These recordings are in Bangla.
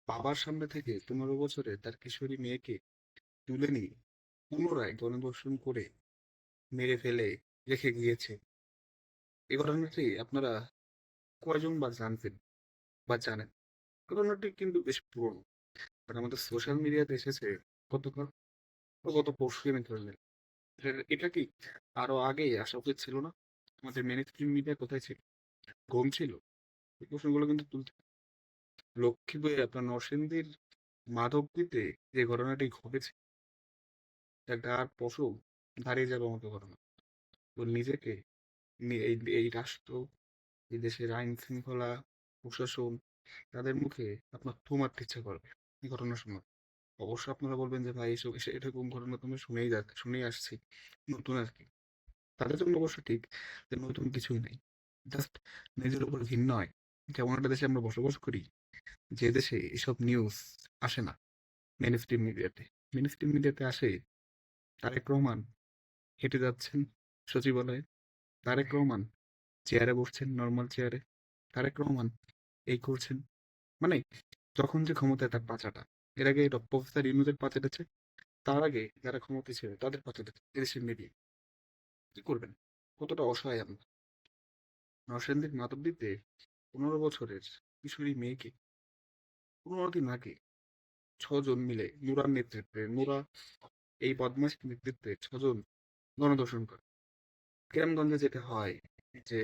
বাবার সামনে থেকে 15 বছরে তার কিশোরী মেয়েকে তুলে নিয়ে পুনরায় গণধর্ষণ করে মেরে ফেলে রেখে গিয়েছে। এই ঘটনাটি আপনারা কয়জন বা জানতেন বা জানেন? ঘটনাটি কিন্তু বেশ পুরনো, বাট আমাদের সোশ্যাল মিডিয়াতে এসেছে গতকাল বা গত পরশু দিনে ধরলেন। এটা কি আরো আগেই আসা উচিত ছিল না? আমাদের মেন স্ট্রিম মিডিয়া কোথায় ছিল? ঘুম ছিল? এই প্রশ্নগুলো কিন্তু তুলতে লক্ষ্মীপুরে আপনার নরসিংদীর মাধবদীতে যে ঘটনাটি ঘটেছে, তা গার পশম দাঁড়িয়ে যাবার মতো ঘটনা। তো নিজেকে এই এই রাষ্ট্র, এই দেশের আইন শৃঙ্খলা, প্রশাসন, তাদের মুখে আপনার থু মারতে ইচ্ছা করবে এই ঘটনার সময়। অবশ্য আপনারা বলবেন যে ভাই এসব এরকম ঘটনা তো আমি শুনেই আসছি, নতুন আর কি। তাদের জন্য অবশ্য ঠিক যে নতুন কিছুই নেই, জাস্ট নিজের উপর ঘৃণা হয়। যেমন একটা দেশে আমরা বসবাস করি, যে দেশে এসব নিউজ আসে না মেন স্ট্রিম মিডিয়াতে। মেন স্ট্রিম মিডিয়াতে আসে তারেক রহমান হেঁটে যাচ্ছেন সচিবালয়ে, তারেক রহমান চেয়ারে বসছেন, নর্মাল চেয়ারে, তারেক রহমান এই করছেন, মানে যখন যে ক্ষমতায় তার পাচাটা, এর আগে প্রফেসর ইউনূসের পা চেটেছে, তার আগে যারা ক্ষমতায় ছিল তাদের পা চেটেছে এদেশের মিডিয়া। কি করবেন? কতটা অসহায় আমরা। নরসিংদীর মাধবদীতে 15 বছরের কিশোরী মেয়েকে 15 দিন আগে 6 জন মিলে নুরার নেতৃত্বে, নুরা এই বদমাশ নেতৃত্বে 6 জন গণধর্ষণ করে। গ্রামগঞ্জে যেটা হয় যে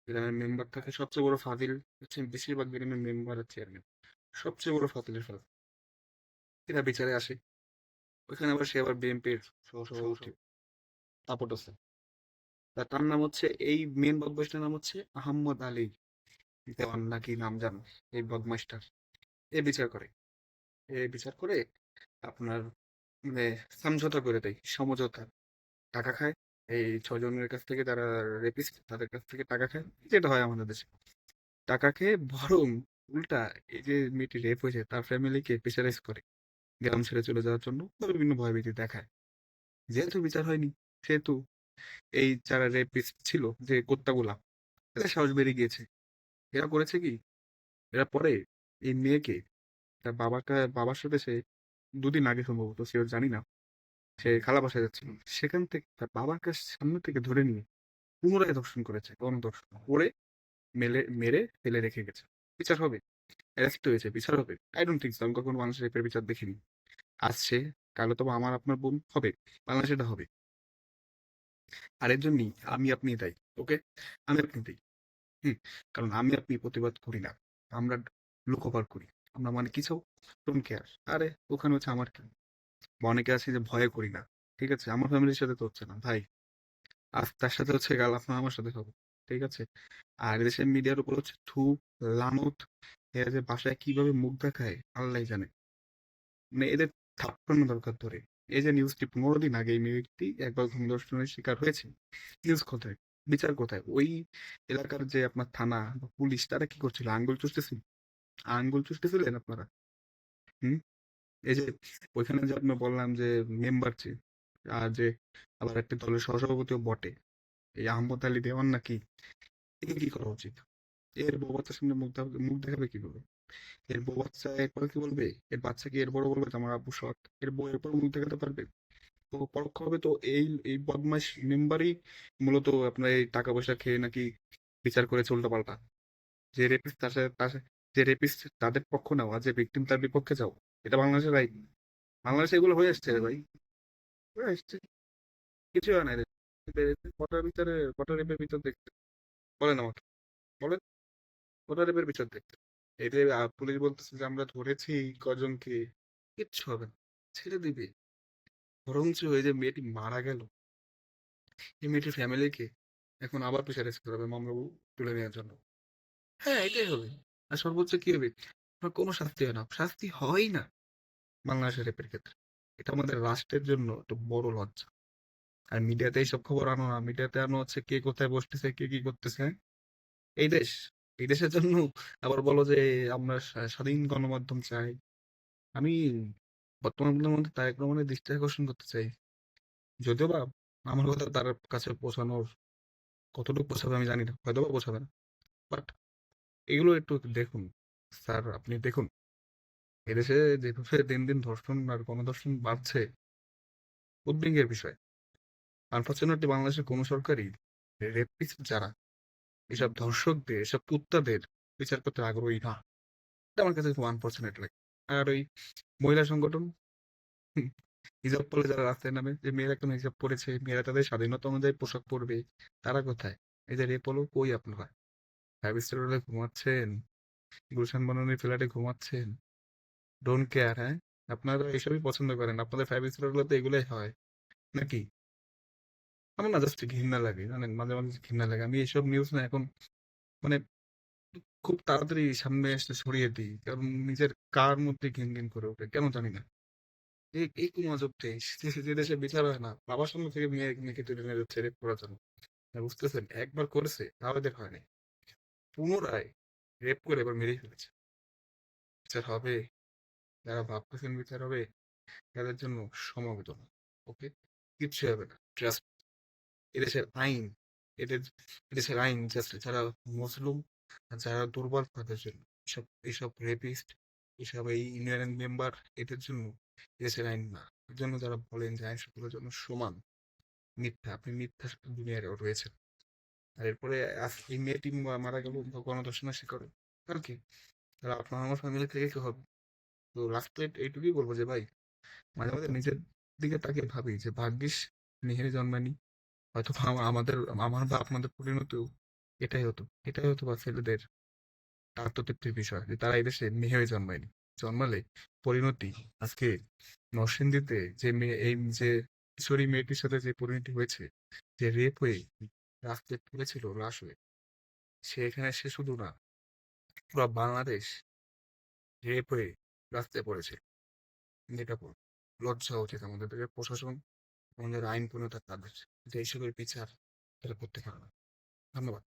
গ্রামের মেম্বার থাকে, সবচেয়ে বড় ফাজিল হচ্ছে বেশিরভাগ গ্রামের মেম্বার আর চেয়ারম্যান, সবচেয়ে বড় ফাজিলের ফাজিল। এরা বিচারে আসে, ওইখানে আবার সে আবার বিএনপির সহসভাপতি তাপট আছে। তার নাম হচ্ছে, এই মেন বদমাইশটার নাম হচ্ছে আহম্মদ আলী দেওয়ান নাকি নাম জানো, এই বদমাইশটার। এ বিচার করে, এ বিচার করে আপনার মানে সমঝোতা করে দেয়, সমঝোতা। টাকা খায় এই 6 জনের কাছ থেকে, যারা রেপিস্ট তাদের কাছ থেকে টাকা খায়, যেটা হয় আমাদের দেশে। টাকা খেয়ে বরং উল্টা এই যে মেয়েটি রেপ হয়েছে তার ফ্যামিলিকে প্রেশারাইজ করে গ্রাম ছেড়ে চলে যাওয়ার জন্য বা বিভিন্ন ভয়ভীতি দেখায়। যেহেতু বিচার হয়নি, সেহেতু এই যারা রেপিস্ট ছিল, যে কুত্তাগুলা, এদের সাহস বেড়ে গিয়েছে। এরা করেছে কি, এরা পরে এই মেয়েকে তার বাবার সাথে সে 2 দিন আগে সম্ভবত, সেও জানি না, সে খালা বাসায় যাচ্ছিল, সেখান থেকে তার বাবার কাছে সামনে থেকে ধরে নিয়ে পুনরায় ধর্ষণ করেছে, গণধর্ষণ করে মেরে ফেলে রেখে গেছে। বিচার হবে, অ্যারেস্ট হয়েছে, বিচার হবে। আই ডোন্ট থিঙ্ক সো, আমি কখনো মানুষের রেপের বিচার দেখিনি। আসছে, কালো তো আমার আপনার বোন হবে, বাংলাদেশে এটা হবে। আর এর জন্যই আমি আপনি দায়ী। ওকে, আমি আপনি দায়ী। হুম, কারণ আমি আপনি প্রতিবাদ করি না, আমরা লোকপাল করি। আমরা মানে কিছু ডোন্ট কেয়ার, আরে ওখানে হচ্ছে আমার কি। বা অনেকে আছে যে ভয়ে করি না, ঠিক আছে, আমার ফ্যামিলির সাথে তো হচ্ছে না ভাই, আজ তার সাথে হচ্ছে কাল আপনার আমার সাথে হবে, ঠিক আছে। আর দেশের মিডিয়ার উপর হচ্ছে থু, লানত, এরা যে বাসায় কিভাবে মুখ দেখায় আল্লাহ জানে। মানে এদের থাপ্পড়ানো দরকার ধরে। এই যে নিউজটি 15 দিন আগে, এই মেয়েটি একবার ধর্ষণের শিকার হয়েছে, নিউজ কোথায়, বিচার কোথায়? ওই এলাকার যে আপনার থানা বা পুলিশ, তারা কি করছিল? আঙ্গুল চুষতেছিল, আঙ্গুল চুষতেছিলেন আপনারা? হুম, এই যে ওইখানে যে আপনি বললাম যে মেম্বার, যে আর যে আবার একটা দলের সহসভাপতিও বটে, এই আহমদ আলী দেওয়ান নাকি, একে কি করা উচিত? এর বউ বাচ্চার সামনে মুখ দেখাবে কিভাবে? এর বউ বাচ্চা এরপরে কি বলবে? এর বাচ্চা কি এর বড় বলবে যে আমার আব্বু সৎ? এর বউ এরপর মুখ দেখাতে পারবে? তো পরোক্ষভাবে তো এই এই বদমাইশ মেম্বারই মূলত আপনার এই টাকা পয়সা খেয়ে নাকি বিচার করেছে উল্টাপাল্টা। যে রেপিস্ট যে রেপিস্ট তাদের পক্ষ নাও, আর যে ভিকটিম তার বিপক্ষে যাও, এটা বাংলাদেশের রাইট? বাংলাদেশে এগুলো হয়ে আসছে রে ভাই, হয়ে আসছে। কিছু হয় না রে। কটা রেপের ভিতর দেখতে, বলেন আমাকে, বলেন, কটা রেপের বিচার দেখতে? এই যে পুলিশ বলতেছে যে আমরা ধরেছি কজনকে, কিচ্ছু হবে না, ছেড়ে দিবে। বরঞ্চ এই যে মেয়েটি মারা গেল, এই মেয়েটির ফ্যামিলিকে এখন আবার প্রেশারাইজ করা হবে মামলা তুলে নেওয়ার জন্য। হ্যাঁ, এটাই হবে। আর সর্বোচ্চ কি হবে? আপনার কোনো শাস্তি হয় না, শাস্তি হয়ই না বাংলাদেশের রেপের ক্ষেত্রে। এটা আমাদের রাষ্ট্রের জন্য একটা বড় লজ্জা। আর মিডিয়াতে এইসব খবর আনো না, মিডিয়াতে আনো হচ্ছে কে কোথায় বসতেছে, কে কি করতেছে, হ্যাঁ? এই দেশ, এই দেশের জন্য আবার বলো যে আমরা স্বাধীন গণমাধ্যম চাই। আমি বর্তমান প্রধানমন্ত্রী তারেক রহমানের দৃষ্টি আকর্ষণ করতে চাই, যদিও বা আমার কথা তার কাছে পৌঁছানোর কতটুকু পৌঁছাবে আমি জানি না, হয়তো বা পৌঁছাবে না, বাট এগুলো একটু দেখুন, স্যার, আপনি দেখুন। এদেশে যেভাবে দিন দিন ধর্ষণ আর গণধর্ষণ বাড়ছে, উদ্বেগের বিষয়। আনফরচুনেটলি বাংলাদেশের কোনো সরকারই রেপিস্ট যারা, এসব ধর্ষকদের, এসব কুত্তাদের বিচার করতে আগ্রহী না। এটা আমার কাছে খুব আনফরচুনেট লাগে। আর ওই মহিলা সংগঠন, হুম, হিজাব পরে যারা রাস্তায় নামে, যে মেয়েরা কেন হিজাব পরেছে, মেয়েরা তাদের স্বাধীনতা অনুযায়ী পোশাক পরবে, তারা কোথায়? এই যে রেপ হলো, কই আপনারা? ফাইভ স্টার হোটেলে ঘুমাচ্ছেন, গুলশান বনানীর ফ্ল্যাটে ঘুমাচ্ছেন, ডোন্ট কেয়ার, হ্যাঁ? আপনারা এসবই পছন্দ করেন, আপনাদের ফাইভ স্টার হোটেলে এগুলোই হয় নাকি? আমার না জাস্ট ঘৃণা লাগে, জানেন, মাঝে মাঝে ঘৃণা লাগে। আমি এইসব নিউজ না এখন মানে খুব তাড়াতাড়ি সামনে এসে ছড়িয়ে দিই, কারণ নিজের কার মধ্যে ঘিন ঘিন করে ওঠে, কেন জানি না। এই কোন অজব দেশ, যে দেশে বিচার হয় না, বাবার সামনে থেকে মেয়েকে তুলে নিয়ে যাচ্ছে রেপ করার জন্য। বুঝতেছেন, একবার করেছে তাও এদের হয়নি, পুনরায় রেপ করে এবার মেরেই ফেলেছে। বিচার হবে? যারা ভাবতেছেন বিচার হবে, তাদের জন্য সমবেদনা। ওকে, কিচ্ছু হবে না, ট্রাস্ট। এদেশের আইন, এদের এদেশের আইন জাস্ট যারা মজলুম আর যারা দুর্বল তাদের জন্য। এসব এইসব রেপিস্ট, এসব এই ইউনিয়ন মেম্বার, এদের জন্য এদেশের আইন না। এর জন্য যারা বলেন যে আইন সকলের জন্য সমান, মিথ্যা। আপনি মিথ্যা দুনিয়ায় রয়েছেন। আর এরপরে এই মেয়েটি মারা গেল গণধর্ষণের শিকার, আর কি? তাহলে আপনার আমার ফ্যামিলি থেকে কি হবে? তো লাস্টে এইটুকুই বলবো যে ভাই, মাঝে মাঝে নিজের দিকে তাকিয়ে ভাবি যে ভাগ্যিস মেহেরে জন্মায়নি। হয়তো বা আমার বা আপনাদের পরিণতিও এটাই হতো বা ছেলেদের আত্মতৃপ্তির বিষয়, যে তারা এদেশে মেয়ে হয়ে জন্মায়নি। জন্মালে পরিণতি আজকে নরসিংদীতে যে মেয়ে, এই যে কিশোরী মেয়েটির সাথে যে পরিণতি হয়েছে, যে রেপ হয়ে রাস্তায় পড়েছিল লাশ হয়ে, সে এখানে সে শুধু না, পুরো বাংলাদেশ রেপ হয়ে রাস্তায় পড়েছে। যেটা লজ্জা উচিত আমাদের থেকে, প্রশাসন, আমাদের আইন প্রণেতা তাদের যে এইসবের বিচার তারা করতে পারে না। ধন্যবাদ।